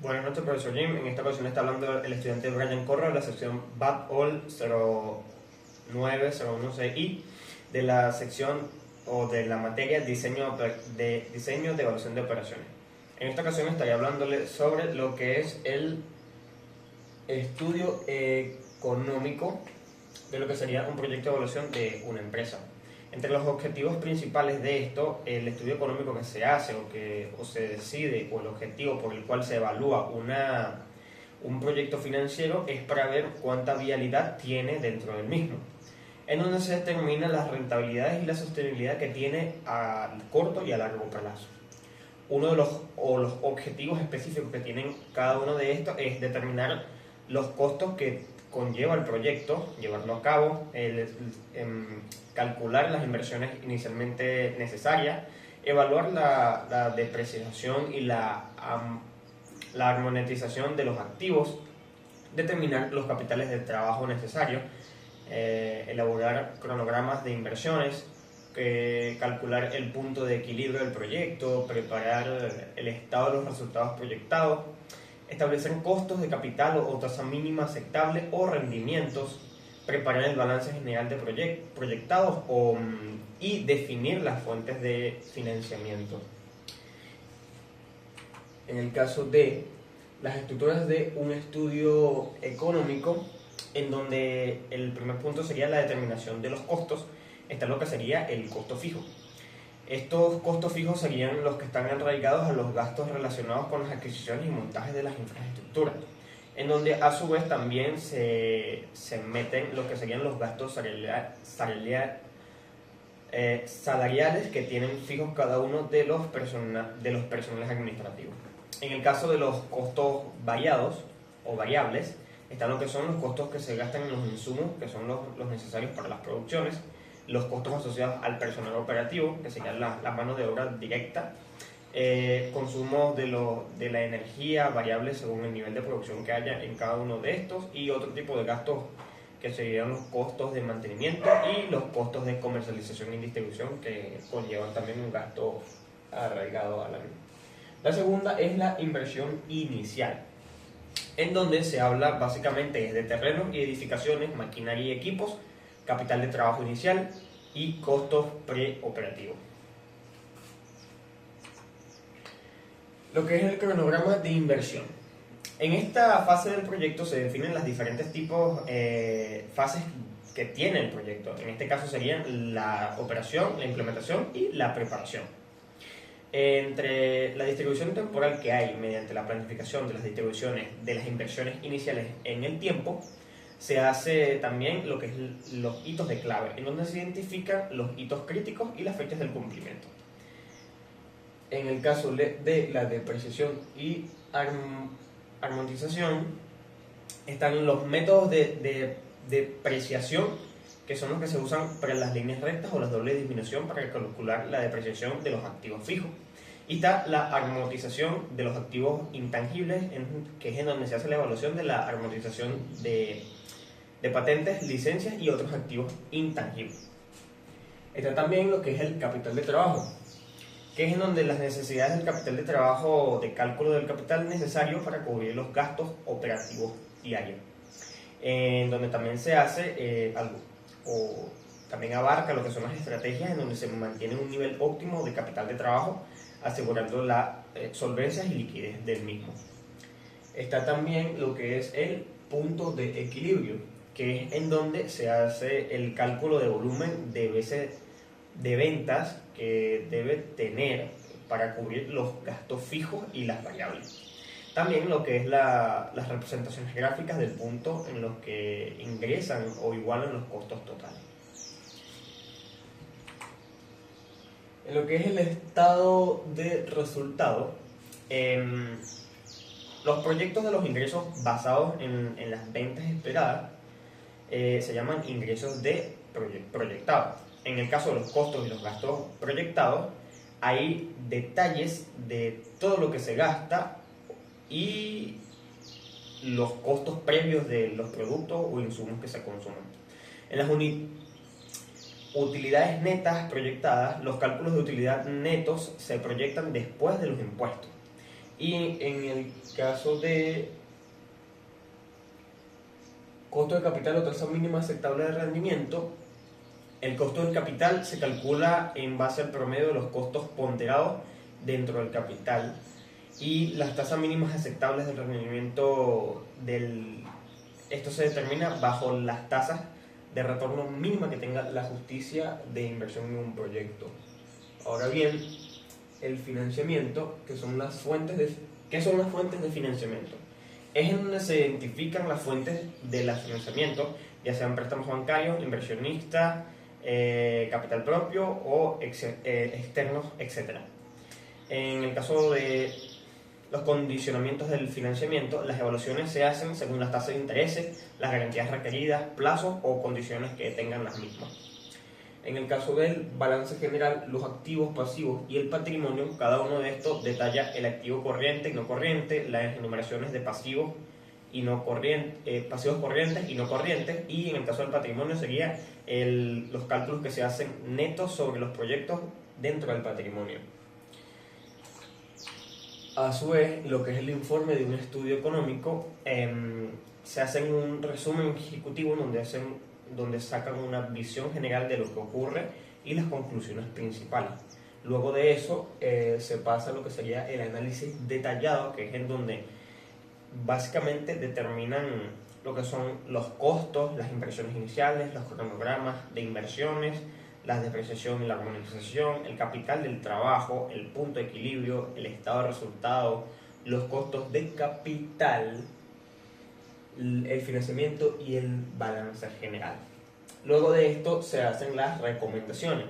Buenas noches, profesor Jim. En esta ocasión está hablando el estudiante Brian Corro de la sección BAT-OL 09016I de la sección o de la materia diseño de evaluación de operaciones. En esta ocasión estaré hablándole sobre lo que es el estudio económico de lo que sería un proyecto de evaluación de una empresa. Entre los objetivos principales de esto, el estudio económico que se hace o se decide, o el objetivo por el cual se evalúa un proyecto financiero es para ver cuánta viabilidad tiene dentro del mismo, en donde se determinan las rentabilidades y la sostenibilidad que tiene a corto y a largo plazo. Uno de los objetivos específicos que tienen cada uno de estos es determinar los costos que conlleva el proyecto, llevarlo a cabo, calcular las inversiones inicialmente necesarias, evaluar la depreciación y la monetización de los activos, determinar los capitales de trabajo necesarios, elaborar cronogramas de inversiones, calcular el punto de equilibrio del proyecto, preparar el estado de los resultados proyectados, establecer costos de capital o tasa mínima aceptable o rendimientos, preparar el balance general de proyectados y definir las fuentes de financiamiento. En el caso de las estructuras de un estudio económico, en donde el primer punto sería la determinación de los costos, está lo que sería el costo fijo. Estos costos fijos serían los que están arraigados a los gastos relacionados con las adquisiciones y montajes de las infraestructuras, en donde a su vez también se meten lo que serían los gastos salariales que tienen fijos cada uno de los personales administrativos. En el caso de los costos variados o variables, están lo que son los costos que se gastan en los insumos, que son los necesarios para las producciones, los costos asociados al personal operativo, que serían la mano de obra directa, consumo de la energía variable según el nivel de producción que haya en cada uno de estos, y otro tipo de gastos que serían los costos de mantenimiento y los costos de comercialización y distribución, que conllevan también un gasto arraigado a la misma. La segunda es la inversión inicial, en donde se habla básicamente de terrenos y edificaciones, maquinaria y equipos, capital de trabajo inicial y costos preoperativos. Lo que es el cronograma de inversión. En esta fase del proyecto se definen las diferentes fases que tiene el proyecto. En este caso serían la operación, la implementación y la preparación. Entre la distribución temporal que hay mediante la planificación de las distribuciones de las inversiones iniciales en el tiempo, se hace también lo que es los hitos de clave, en donde se identifican los hitos críticos y las fechas del cumplimiento. En el caso de la depreciación y armonización, están los métodos de depreciación, que son los que se usan para las líneas rectas o la doble disminución para calcular la depreciación de los activos fijos. Y está la amortización de los activos intangibles, que es en donde se hace la evaluación de la amortización de patentes, licencias y otros activos intangibles. Está también lo que es el capital de trabajo, que es en donde las necesidades del capital de trabajo, de cálculo del capital necesario para cubrir los gastos operativos diarios, en donde también se hace también abarca lo que son las estrategias en donde se mantiene un nivel óptimo de capital de trabajo, asegurando la solvencia y liquidez del mismo. Está también lo que es el punto de equilibrio, que es en donde se hace el cálculo de volumen de veces de ventas que debe tener para cubrir los gastos fijos y las variables. También lo que es las representaciones gráficas del punto en los que ingresan o igualan los costos totales. En lo que es el estado de resultado, los proyectos de los ingresos basados en las ventas esperadas se llaman ingresos de proyectados. En el caso de los costos y los gastos proyectados, hay detalles de todo lo que se gasta y los costos previos de los productos o insumos que se consumen. En las utilidades netas proyectadas, los cálculos de utilidad netos se proyectan después de los impuestos. Y en el caso de costo de capital o tasa mínima aceptable de rendimiento, el costo del capital se calcula en base al promedio de los costos ponderados dentro del capital y las tasas mínimas aceptables de rendimiento esto se determina bajo las tasas de retorno mínima que tenga la justicia de inversión en un proyecto. Ahora bien, el financiamiento, ¿qué son las fuentes de financiamiento? Es en donde se identifican las fuentes del financiamiento, ya sean préstamos bancarios, inversionistas, capital propio o externos, etc. En el caso de los condicionamientos del financiamiento, las evaluaciones se hacen según las tasas de interés, las garantías requeridas, plazos o condiciones que tengan las mismas. En el caso del balance general, los activos, pasivos y el patrimonio, cada uno de estos detalla el activo corriente y no corriente, las enumeraciones de pasivos y no pasivos corrientes y no corrientes, y en el caso del patrimonio sería los cálculos que se hacen netos sobre los proyectos dentro del patrimonio. A su vez, lo que es el informe de un estudio económico, se hace en un resumen ejecutivo donde sacan una visión general de lo que ocurre y las conclusiones principales. Luego de eso se pasa a lo que sería el análisis detallado, que es en donde básicamente determinan lo que son los costos, las inversiones iniciales, los cronogramas de inversiones, la depreciación y la amortización, el capital del trabajo, el punto de equilibrio, el estado de resultados, los costos de capital, el financiamiento y el balance general. Luego de esto se hacen las recomendaciones,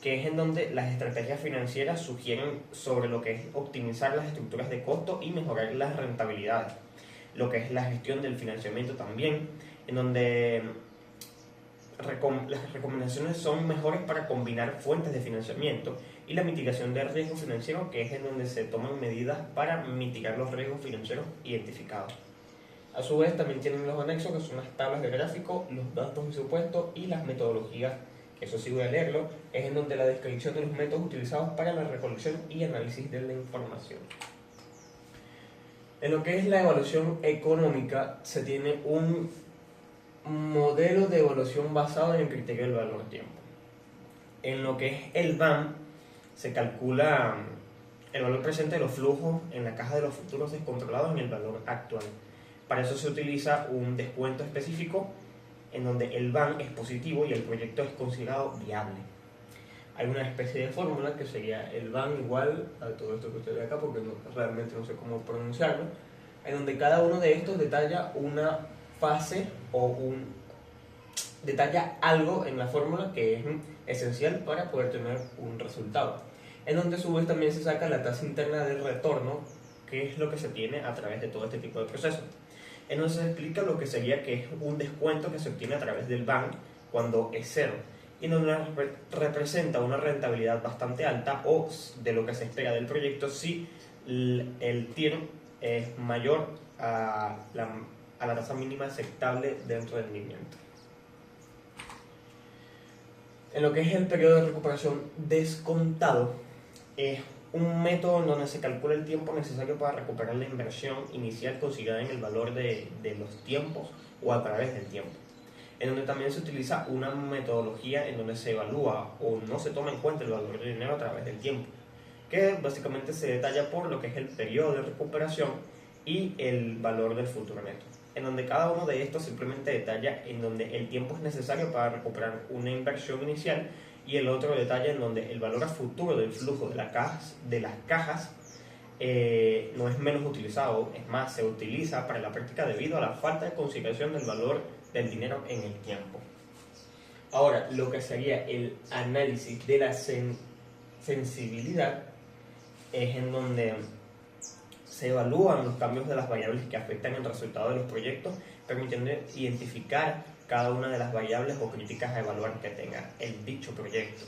que es en donde las estrategias financieras sugieren sobre lo que es optimizar las estructuras de costo y mejorar las rentabilidades. Lo que es la gestión del financiamiento también, en donde las recomendaciones son mejores para combinar fuentes de financiamiento y la mitigación de riesgos financieros, que es en donde se toman medidas para mitigar los riesgos financieros identificados. A su vez también tienen los anexos, que son las tablas de gráfico, los datos de supuesto y las metodologías, que eso sí voy a leerlo, es en donde la descripción de los métodos utilizados para la recolección y análisis de la información. En lo que es la evaluación económica, se tiene un modelo de evaluación basado en el criterio del valor tiempo. En lo que es el BAM, se calcula el valor presente de los flujos en la caja de los futuros descontrolados en el valor actual. Para eso se utiliza un descuento específico en donde el BAM es positivo y el proyecto es considerado viable. Hay una especie de fórmula que sería el BAM igual a todo esto que usted ve acá, porque realmente no sé cómo pronunciarlo, en donde cada uno de estos detalla una fase o detalla algo en la fórmula que es esencial para poder tener un resultado. En donde a su vez también se saca la tasa interna de retorno, que es lo que se tiene a través de todo este tipo de procesos. En donde se explica lo que sería que es un descuento que se obtiene a través del BAM cuando es cero, y donde representa una rentabilidad bastante alta o de lo que se espera del proyecto si el TIR es mayor a la tasa mínima aceptable del rendimiento. En lo que es el periodo de recuperación descontado, es un método en donde se calcula el tiempo necesario para recuperar la inversión inicial considerada en el valor de los tiempos o a través del tiempo. En donde también se utiliza una metodología en donde se evalúa o no se toma en cuenta el valor del dinero a través del tiempo, que básicamente se detalla por lo que es el periodo de recuperación y el valor del futuro neto, en donde cada uno de estos simplemente detalla en donde el tiempo es necesario para recuperar una inversión inicial, y el otro detalle en donde el valor a futuro del flujo de las cajas no es menos utilizado, es más, se utiliza para la práctica debido a la falta de consideración del valor del dinero en el tiempo. Ahora, lo que sería el análisis de la sensibilidad es en donde se evalúan los cambios de las variables que afectan el resultado de los proyectos, permitiendo identificar cada una de las variables o críticas a evaluar que tenga el dicho proyecto,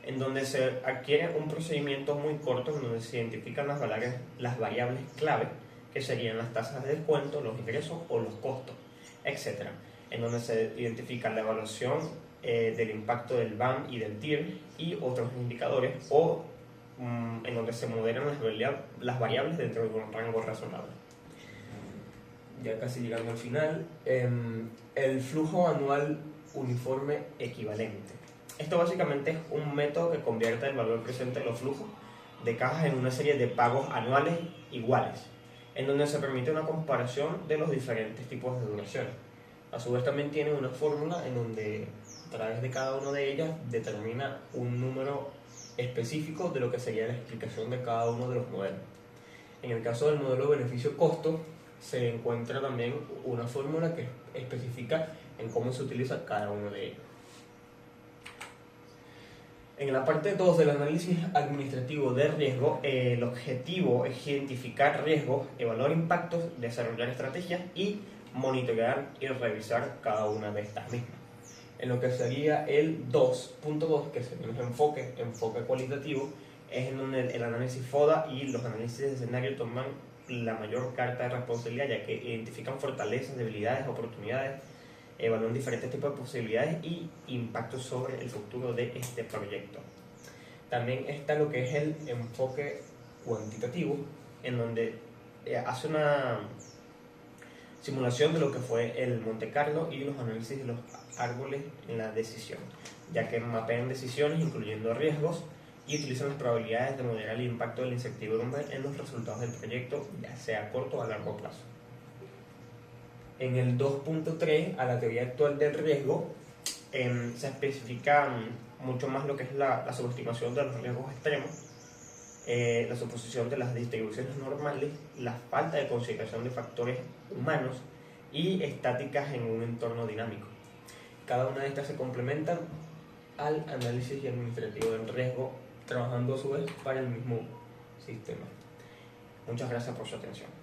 en donde se adquiere un procedimiento muy corto en donde se identifican las variables clave, que serían las tasas de descuento, los ingresos o los costos, etc., en donde se identifica la evaluación del impacto del BAM y del TIR y otros indicadores, o en donde se moderan las variables dentro de un rango razonable. Ya casi llegando al final, el flujo anual uniforme equivalente. Esto básicamente es un método que convierte el valor presente de los flujos de cajas en una serie de pagos anuales iguales, en donde se permite una comparación de los diferentes tipos de duración. A su vez también tiene una fórmula en donde a través de cada una de ellas determina un número específico de lo que sería la explicación de cada uno de los modelos. En el caso del modelo beneficio-costo se encuentra también una fórmula que especifica en cómo se utiliza cada uno de ellos. En la parte 2 del análisis administrativo de riesgo, el objetivo es identificar riesgos, evaluar impactos, desarrollar estrategias y monitorear y revisar cada una de estas mismas. En lo que sería el 2.2, que sería un enfoque cualitativo, es en donde el análisis FODA y los análisis de escenario toman la mayor carta de responsabilidad, ya que identifican fortalezas, debilidades, oportunidades, evalúan diferentes tipos de posibilidades y impactos sobre el futuro de este proyecto. También está lo que es el enfoque cuantitativo, en donde hace una simulación de lo que fue el Monte Carlo y los análisis de los árboles en la decisión, ya que mapean decisiones incluyendo riesgos y utilizan las probabilidades de moderar el impacto de la incertidumbre en los resultados del proyecto, ya sea a corto o a largo plazo. En el 2.3, a la teoría actual del riesgo, se especifica mucho más lo que es la subestimación de los riesgos extremos, la suposición de las distribuciones normales, la falta de consideración de factores humanos y estáticas en un entorno dinámico. Cada una de estas se complementan al análisis administrativo del riesgo, trabajando a su vez para el mismo sistema. Muchas gracias por su atención.